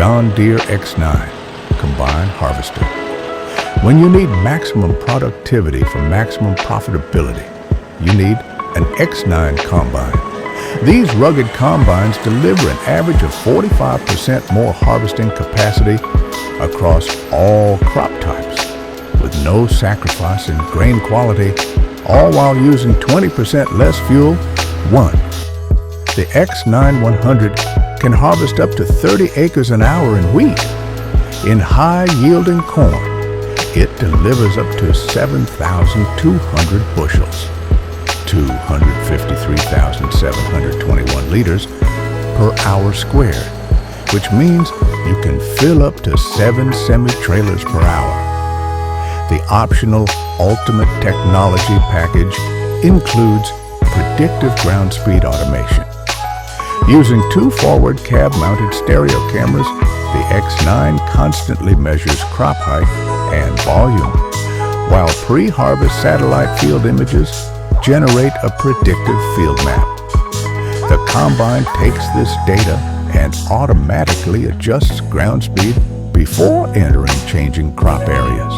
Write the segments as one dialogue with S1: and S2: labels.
S1: John Deere X9 Combine Harvester. When you need maximum productivity for maximum profitability, you need an X9 combine. These rugged combines deliver an average of 45% more harvesting capacity across all crop types, with no sacrifice in grain quality, all while using 20% less fuel. 1. The X9 100 can harvest up to 30 acres an hour in wheat. In high-yielding corn, it delivers up to 7,200 bushels, 253,721 liters per hour squared, which means you can fill up to 7 semi-trailers per hour. The optional Ultimate Technology package includes predictive ground speed automation. Using 2 forward cab-mounted stereo cameras, the X9 constantly measures crop height and volume, while pre-harvest satellite field images generate a predictive field map. The combine takes this data and automatically adjusts ground speed before entering changing crop areas.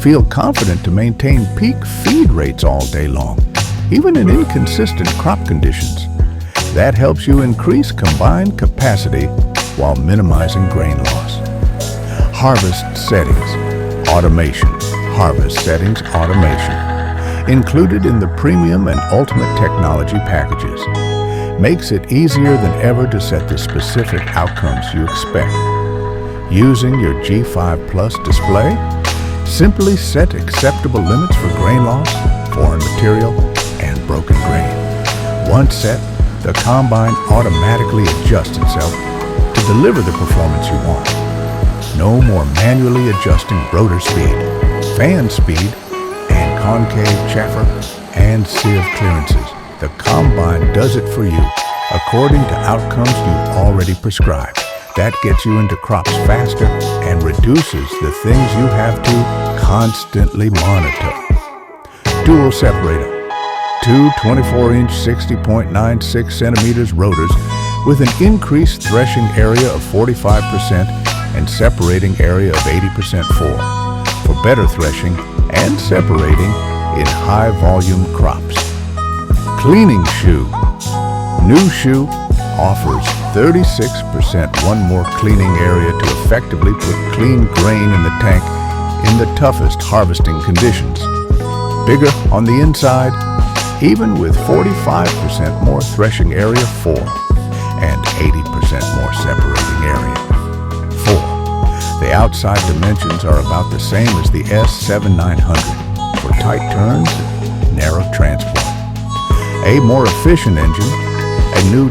S1: Feel confident to maintain peak feed rates all day long, even in inconsistent crop conditions. That helps you increase combined capacity while minimizing grain loss. Harvest settings, automation. Harvest settings automation, included in the premium and ultimate technology packages, makes it easier than ever to set the specific outcomes you expect. Using your G5 Plus display, simply set acceptable limits for grain loss, foreign material, and broken grain. Once set, the combine automatically adjusts itself to deliver the performance you want. No more manually adjusting rotor speed, fan speed, and concave chaffer and sieve clearances. The combine does it for you according to outcomes you've already prescribed. That gets you into crops faster and reduces the things you have to constantly monitor. Dual separator. 2 24-inch 60.96 centimeters rotors with an increased threshing area of 45% and separating area of 80% for better threshing and separating in high-volume crops. Cleaning shoe. New shoe offers 36% one more cleaning area to effectively put clean grain in the tank in the toughest harvesting conditions. Bigger on the inside, even with 45% more threshing area 4 and 80% more separating area 4. The outside dimensions are about the same as the S7900 for tight turns and narrow transport. A more efficient engine, a new